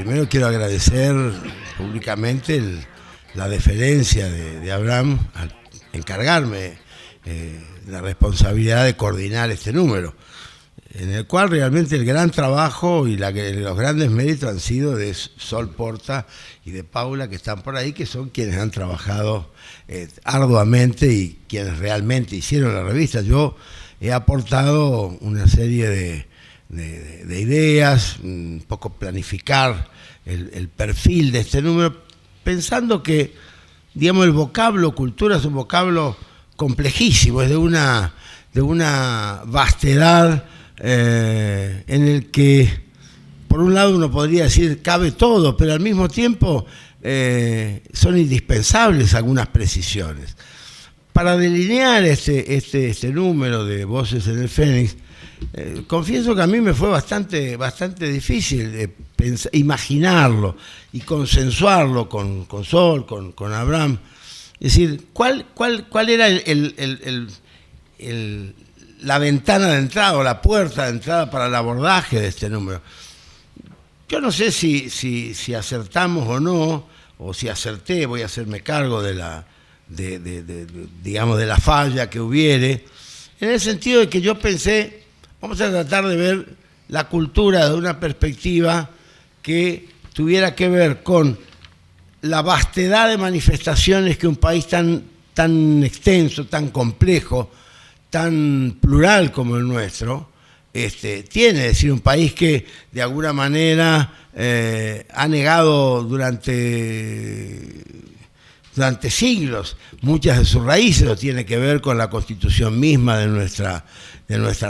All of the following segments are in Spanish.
primero quiero agradecer públicamente la deferencia de Abraham al encargarme la responsabilidad de coordinar este número, en el cual realmente el gran trabajo y los grandes méritos han sido de Sol Porta y de Paula, que están por ahí, que son quienes han trabajado arduamente y quienes realmente hicieron la revista. Yo he aportado una serie de ideas, un poco planificar el perfil de este número, pensando que, digamos, el vocablo cultura es un vocablo complejísimo, es de una vastedad en el que, por un lado, uno podría decir cabe todo, pero al mismo tiempo son indispensables algunas precisiones. Para delinear este número de Voces en el Fénix, confieso que a mí me fue bastante difícil imaginarlo y consensuarlo con Sol, con Abraham. Es decir, ¿cuál era la ventana de entrada o la puerta de entrada para el abordaje de este número? Yo no sé si acertamos o no, o si acerté, voy a hacerme cargo de la falla que hubiere, en el sentido de que yo pensé, vamos a tratar de ver la cultura de una perspectiva que tuviera que ver con la vastedad de manifestaciones que un país tan extenso, tan complejo, tan plural como el nuestro, tiene. Es decir, un país que de alguna manera ha negado durante siglos muchas de sus raíces, o tiene que ver con la constitución misma de nuestra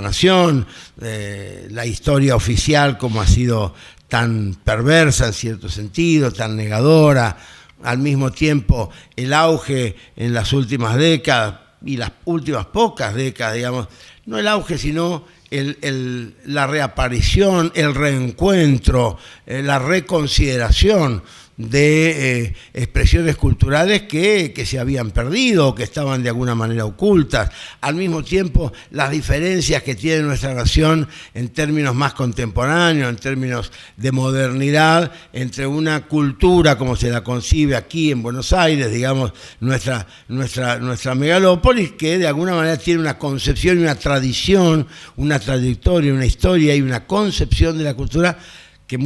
nación, la historia oficial como ha sido tan perversa en cierto sentido, tan negadora, al mismo tiempo el auge en las últimas décadas y las últimas pocas décadas, digamos, no el auge sino la reaparición, el reencuentro, la reconsideración de expresiones culturales que se habían perdido, que estaban de alguna manera ocultas. Al mismo tiempo, las diferencias que tiene nuestra nación en términos más contemporáneos, en términos de modernidad, entre una cultura como se la concibe aquí en Buenos Aires, digamos, nuestra megalópolis, que de alguna manera tiene una concepción y una tradición, una trayectoria, una historia y una concepción de la cultura que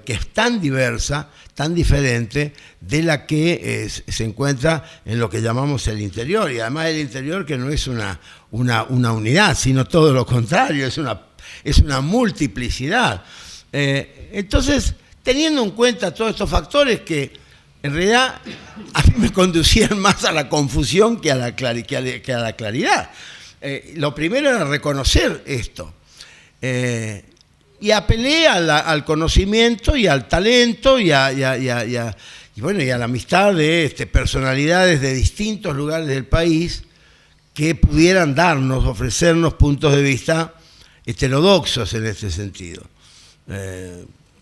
es tan diversa, tan diferente de la que se encuentra en lo que llamamos el interior, y además el interior que no es una unidad, sino todo lo contrario, es una multiplicidad. Entonces, teniendo en cuenta todos estos factores que en realidad a mí me conducían más a la confusión que a la claridad. Lo primero era reconocer esto. Y apelé al conocimiento y al talento y a la amistad de personalidades de distintos lugares del país que pudieran ofrecernos puntos de vista heterodoxos en este sentido.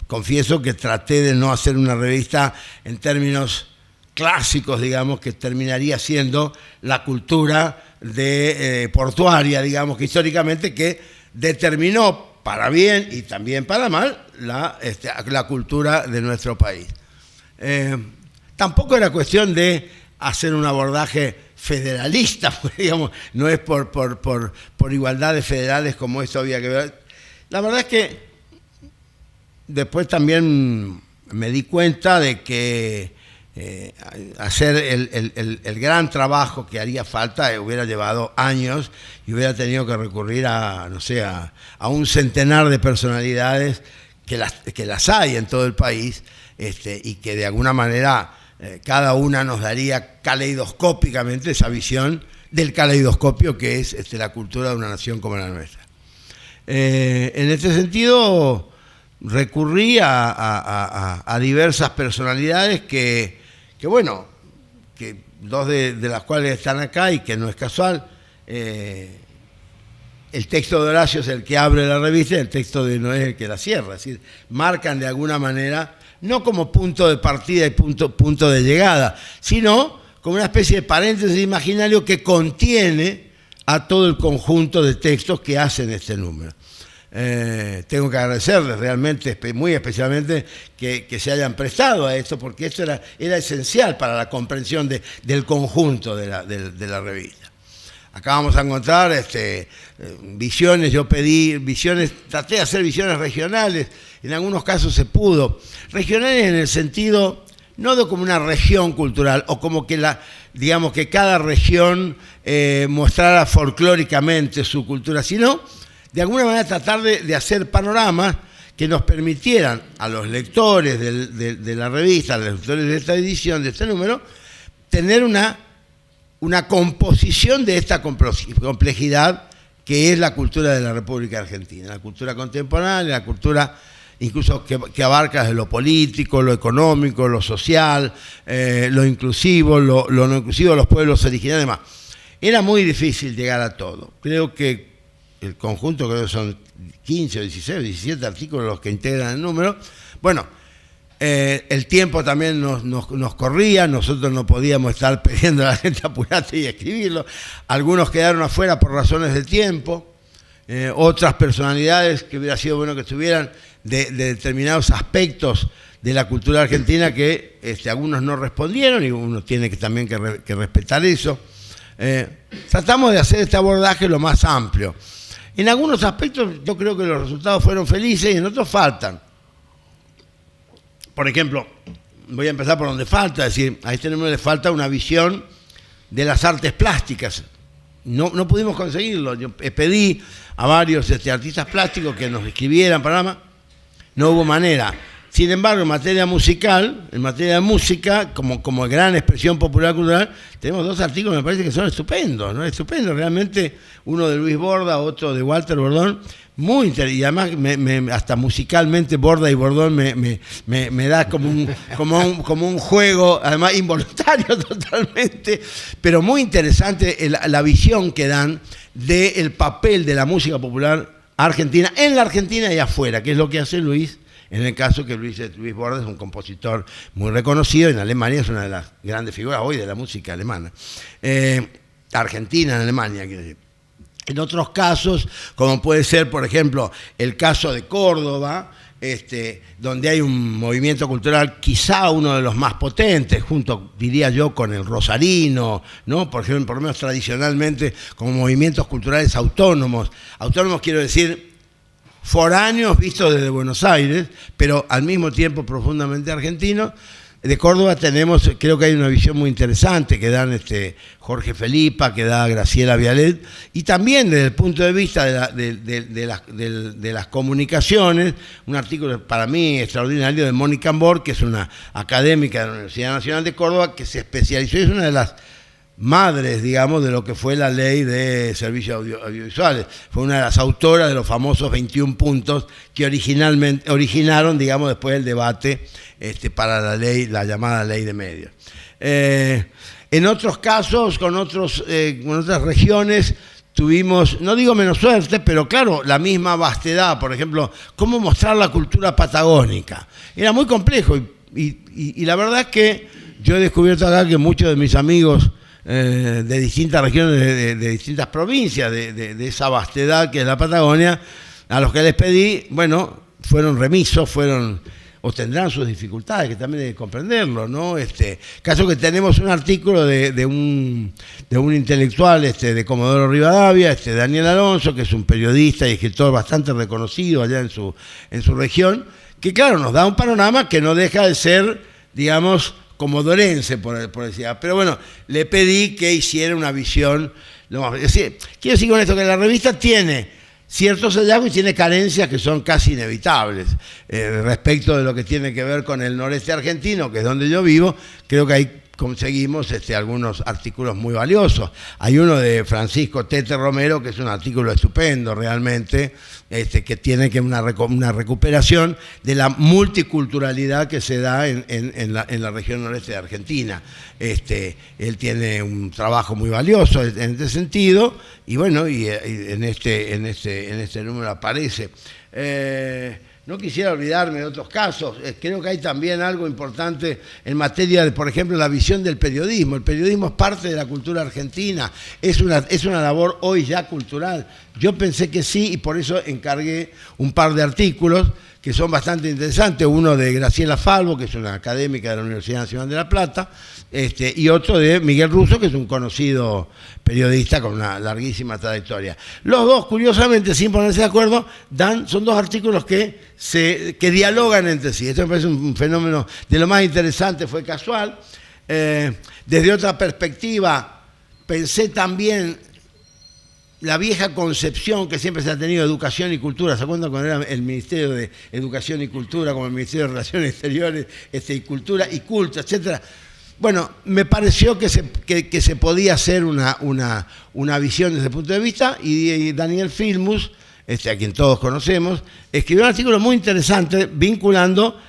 Confieso que traté de no hacer una revista en términos clásicos, digamos, que terminaría siendo la cultura portuaria, digamos, que históricamente que determinó para bien y también para mal la cultura de nuestro país. Tampoco era cuestión de hacer un abordaje federalista, porque, digamos, no es por igualdad de federales como esto había que ver. La verdad es que después también me di cuenta de que hacer el gran trabajo que haría falta hubiera llevado años y hubiera tenido que recurrir a un centenar de personalidades que las hay en todo el país, y que de alguna manera cada una nos daría caleidoscópicamente esa visión del caleidoscopio que es la cultura de una nación como la nuestra. En este sentido recurrí a diversas personalidades que dos de las cuales están acá y que no es casual. El texto de Horacio es el que abre la revista y el texto de Noé es el que la cierra. Es decir, marcan de alguna manera, no como punto de partida y punto de llegada, sino como una especie de paréntesis imaginario que contiene a todo el conjunto de textos que hacen este número. Tengo que agradecerles realmente, muy especialmente, que se hayan prestado a esto, porque esto era esencial para la comprensión del conjunto de la revista. Acá vamos a encontrar visiones, yo pedí visiones, traté de hacer visiones regionales, en algunos casos se pudo. Regionales en el sentido, no de como una región cultural, o como que digamos que cada región mostrara folclóricamente su cultura, sino de alguna manera tratar de hacer panoramas que nos permitieran a los lectores de la revista, a los lectores de esta edición, de este número, tener una composición de esta complejidad que es la cultura de la República Argentina, la cultura contemporánea, la cultura incluso que abarca desde lo político, lo económico, lo social, lo inclusivo, lo no inclusivo, los pueblos originarios y demás. Era muy difícil llegar a todo. Creo que el conjunto, creo que son 15 o 16 o 17 artículos los que integran el número. Bueno, el tiempo también nos corría, nosotros no podíamos estar pidiendo a la gente apurate y escribirlo. Algunos quedaron afuera por razones de tiempo, otras personalidades que hubiera sido bueno que estuvieran de determinados aspectos de la cultura argentina que algunos no respondieron y uno tiene también que respetar eso. Tratamos de hacer este abordaje lo más amplio. En algunos aspectos yo creo que los resultados fueron felices y en otros faltan. Por ejemplo, voy a empezar por donde falta, es decir, a este número le falta una visión de las artes plásticas. No pudimos conseguirlo. Yo pedí a varios artistas plásticos que nos escribieran programas, no hubo manera. Sin embargo, en materia musical, en materia de música, como gran expresión popular cultural, tenemos dos artículos que me parece que son estupendos, ¿no? Estupendos, realmente, uno de Luis Borda, otro de Walter Bordón, muy interesante, y además hasta musicalmente Borda y Bordón me da como un juego, además involuntario totalmente, pero muy interesante la visión que dan del papel de la música popular argentina, en la Argentina y afuera, que es lo que hace Luis. En el caso que Luis Borda es un compositor muy reconocido, en Alemania es una de las grandes figuras hoy de la música alemana. Argentina en Alemania, quiero decir. En otros casos, como puede ser, por ejemplo, el caso de Córdoba, donde hay un movimiento cultural quizá uno de los más potentes, junto, diría yo, con el rosarino, ¿no? Por ejemplo, por lo menos tradicionalmente, como movimientos culturales autónomos. Autónomos quiero decir foráneos vistos desde Buenos Aires, pero al mismo tiempo profundamente argentinos. De Córdoba tenemos, creo que hay una visión muy interesante que dan Jorge Felipa, que da Graciela Vialet, y también desde el punto de vista de las comunicaciones, un artículo para mí extraordinario de Mónica Ambor, que es una académica de la Universidad Nacional de Córdoba, que se especializó, es una de las madres, digamos, de lo que fue la ley de servicios audiovisuales. Fue una de las autoras de los famosos 21 puntos que originaron, digamos, después del debate para la llamada ley de medios. En otros casos, con otras regiones, tuvimos, no digo menos suerte, pero claro, la misma vastedad. Por ejemplo, cómo mostrar la cultura patagónica. Era muy complejo y la verdad es que yo he descubierto acá que muchos de mis amigos de distintas regiones, de distintas provincias, de esa vastedad que es la Patagonia, a los que les pedí, bueno, fueron remisos, o tendrán sus dificultades, que también hay que comprenderlo, ¿no? Caso que tenemos un artículo de un intelectual de Comodoro Rivadavia, Daniel Alonso, que es un periodista y escritor bastante reconocido allá en su región, que claro, nos da un panorama que no deja de ser, digamos, comodorense, por decir. Pero bueno, le pedí que hiciera una visión. Quiero decir con esto que la revista tiene ciertos hallazgos y tiene carencias que son casi inevitables. Respecto de lo que tiene que ver con el noreste argentino, que es donde yo vivo, creo que ahí conseguimos algunos artículos muy valiosos. Hay uno de Francisco Tete Romero, que es un artículo estupendo realmente, que tiene una recuperación de la multiculturalidad que se da en la región noreste de Argentina. Él tiene un trabajo muy valioso en este sentido, y bueno, y en este número aparece. no quisiera olvidarme de otros casos. Creo que hay también algo importante en materia de, por ejemplo, la visión del periodismo. El periodismo es parte de la cultura argentina, es una labor hoy ya cultural. Yo pensé que sí y por eso encargué un par de artículos que son bastante interesantes, uno de Graciela Falvo, que es una académica de la Universidad Nacional de La Plata, y otro de Miguel Russo, que es un conocido periodista con una larguísima trayectoria. Los dos, curiosamente, sin ponerse de acuerdo, son dos artículos que dialogan entre sí. Esto me parece un fenómeno de lo más interesante, fue casual. Desde otra perspectiva, pensé también la vieja concepción que siempre se ha tenido de educación y cultura. ¿Se acuerdan cuando era el Ministerio de Educación y Cultura, como el Ministerio de Relaciones Exteriores, y Cultura y Culto, etcétera? Bueno, me pareció que se podía hacer una visión desde ese punto de vista, y Daniel Filmus, a quien todos conocemos, escribió un artículo muy interesante vinculando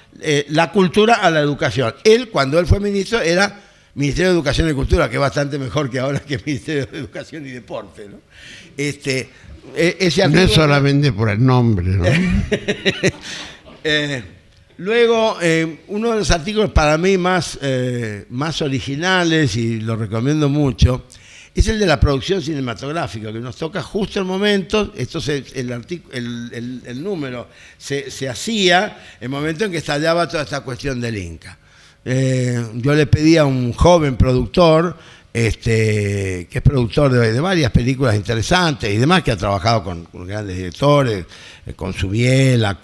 la cultura a la educación. Él, cuando él fue ministro, era Ministerio de Educación y Cultura, que es bastante mejor que ahora que el Ministerio de Educación y Deporte, ¿no? Ese artículo, no solamente por el nombre, ¿no? Luego, uno de los artículos para mí más originales, y lo recomiendo mucho, es el de la producción cinematográfica, que nos toca justo el momento. El número se hacía en el momento en que estallaba toda esta cuestión del Inca. Yo le pedí a un joven productor, que es productor de varias películas interesantes y demás, que ha trabajado con grandes directores, con Subiela, ha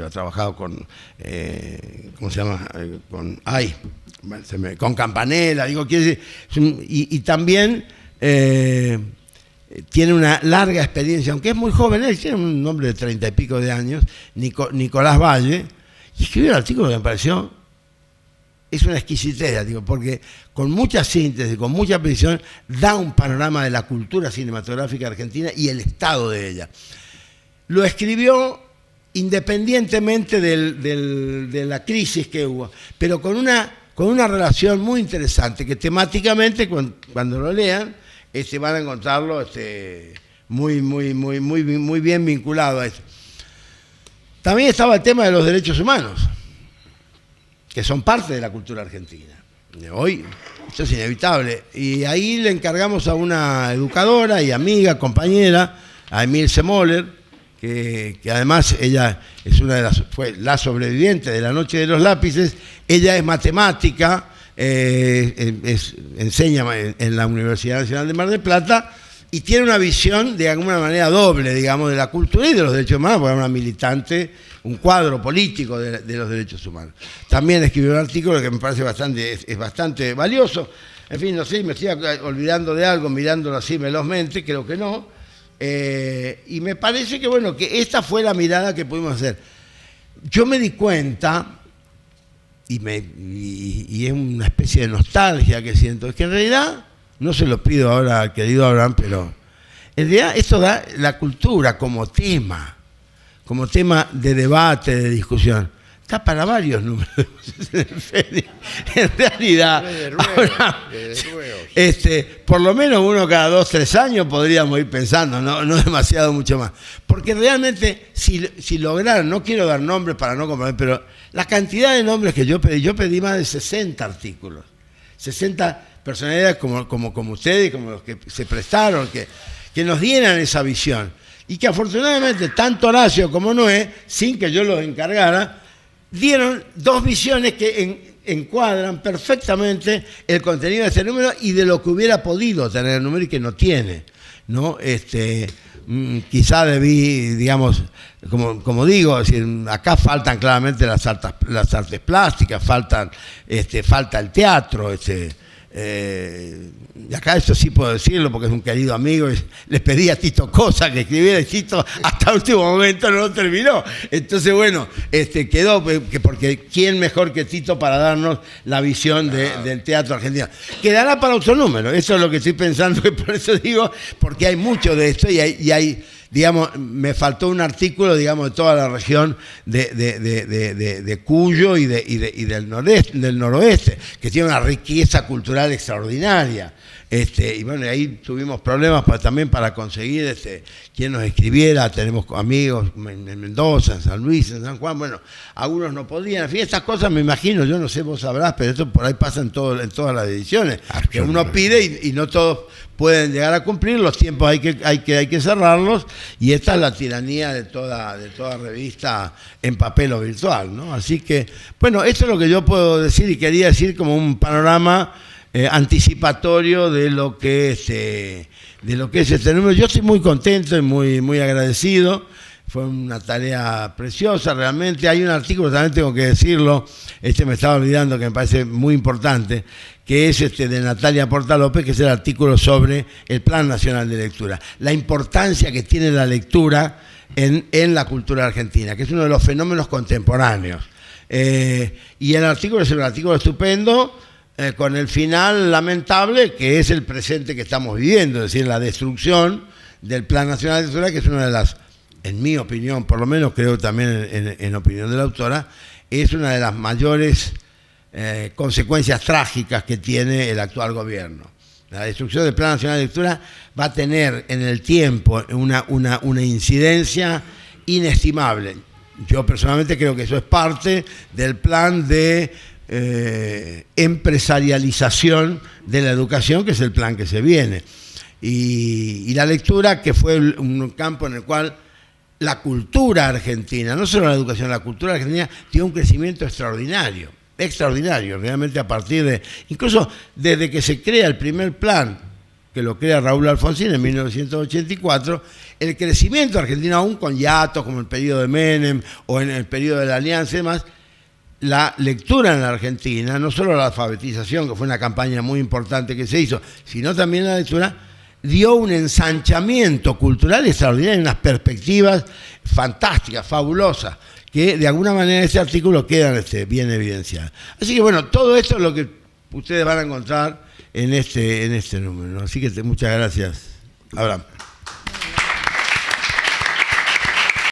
trabajado con, ¿cómo se llama? Con Campanella, y también tiene una larga experiencia, aunque es muy joven, él tiene un hombre de 30 y pico de años, Nicolás Valle, y escribió un artículo que me pareció, es una exquisitez, porque con mucha síntesis, con mucha precisión, da un panorama de la cultura cinematográfica argentina y el estado de ella. Lo escribió independientemente de la crisis que hubo, pero con una relación muy interesante, que temáticamente, cuando lo lean, van a encontrarlo muy bien vinculado a eso. También estaba el tema de los derechos humanos, que son parte de la cultura argentina. Hoy esto es inevitable. Y ahí le encargamos a una educadora y amiga, compañera, a Emilce Moller, que además ella es fue la sobreviviente de la Noche de los Lápices. Ella es matemática, enseña en la Universidad Nacional de Mar del Plata, y tiene una visión de alguna manera doble, digamos, de la cultura y de los derechos humanos, porque es una militante, un cuadro político de los derechos humanos. También escribió un artículo que me parece es bastante valioso. En fin, no sé, me estoy olvidando de algo, mirándolo así velozmente, creo que no. Y me parece que, bueno, que esta fue la mirada que pudimos hacer. Yo me di cuenta, y es una especie de nostalgia que siento, es que en realidad, no se lo pido ahora al querido Abraham, pero en realidad esto da la cultura como tema de debate, de discusión. Está para varios números. En realidad, Abraham, por lo menos uno cada 2 o 3 años podríamos ir pensando, no demasiado mucho más. Porque realmente, si lograran, no quiero dar nombres para no comprometer, pero la cantidad de nombres que yo pedí más de 60 artículos, 60 personalidades como ustedes, como los que se prestaron, que nos dieran esa visión. Y que afortunadamente tanto Horacio como Noé, sin que yo los encargara, dieron 2 visiones que encuadran perfectamente el contenido de este número y de lo que hubiera podido tener el número y que no tiene, ¿no? Quizá debí, digamos, como digo, es decir, acá faltan claramente las artes plásticas, falta el teatro, y acá esto sí puedo decirlo porque es un querido amigo, le pedí a Tito Cosa que escribiera, y Tito hasta el último momento no lo terminó. Entonces, bueno, quedó, porque ¿quién mejor que Tito para darnos la visión del teatro argentino? Quedará para otro número, eso es lo que estoy pensando, y por eso digo, porque hay mucho de esto y hay digamos, me faltó un artículo, digamos, de toda la región de Cuyo y del noroeste, que tiene una riqueza cultural extraordinaria. Y bueno, ahí tuvimos problemas también para conseguir quien nos escribiera. Tenemos amigos en Mendoza, en San Luis, en San Juan. Bueno, algunos no podían. En fin, estas cosas me imagino, yo no sé, vos sabrás, pero esto por ahí pasa en todas las ediciones. Que uno pide y no todos pueden llegar a cumplir, los tiempos hay que cerrarlos, y esta es la tiranía de toda revista en papel o virtual, ¿no? Así que, bueno, esto es lo que yo puedo decir y quería decir como un panorama anticipatorio de lo que es este número. Yo estoy muy contento y muy agradecido. Fue una tarea preciosa, realmente. Hay un artículo, también tengo que decirlo, me estaba olvidando, que me parece muy importante, que es de Natalia Porta López, que es el artículo sobre el Plan Nacional de Lectura. La importancia que tiene la lectura en la cultura argentina, que es uno de los fenómenos contemporáneos. Y el artículo es un artículo estupendo, con el final lamentable, que es el presente que estamos viviendo, es decir, la destrucción del Plan Nacional de Lectura, que es una de las, en mi opinión, por lo menos creo también en opinión de la autora, es una de las mayores consecuencias trágicas que tiene el actual gobierno. La destrucción del Plan Nacional de Lectura va a tener en el tiempo una incidencia inestimable. Yo personalmente creo que eso es parte del plan de empresarialización de la educación, que es el plan que se viene. Y la lectura, que fue un campo en el cual la cultura argentina, no solo la educación, la cultura argentina tiene un crecimiento extraordinario, realmente a partir de, incluso desde que se crea el primer plan, que lo crea Raúl Alfonsín en 1984, el crecimiento argentino, aún con hiatos como el periodo de Menem o en el periodo de la Alianza y demás, la lectura en la Argentina, no solo la alfabetización, que fue una campaña muy importante que se hizo, sino también la lectura, dio un ensanchamiento cultural extraordinario, unas perspectivas fantásticas, fabulosas, que de alguna manera en ese artículo quedan bien evidenciadas. Así que bueno, todo esto es lo que ustedes van a encontrar en este número, ¿no? Así que muchas gracias, Abraham.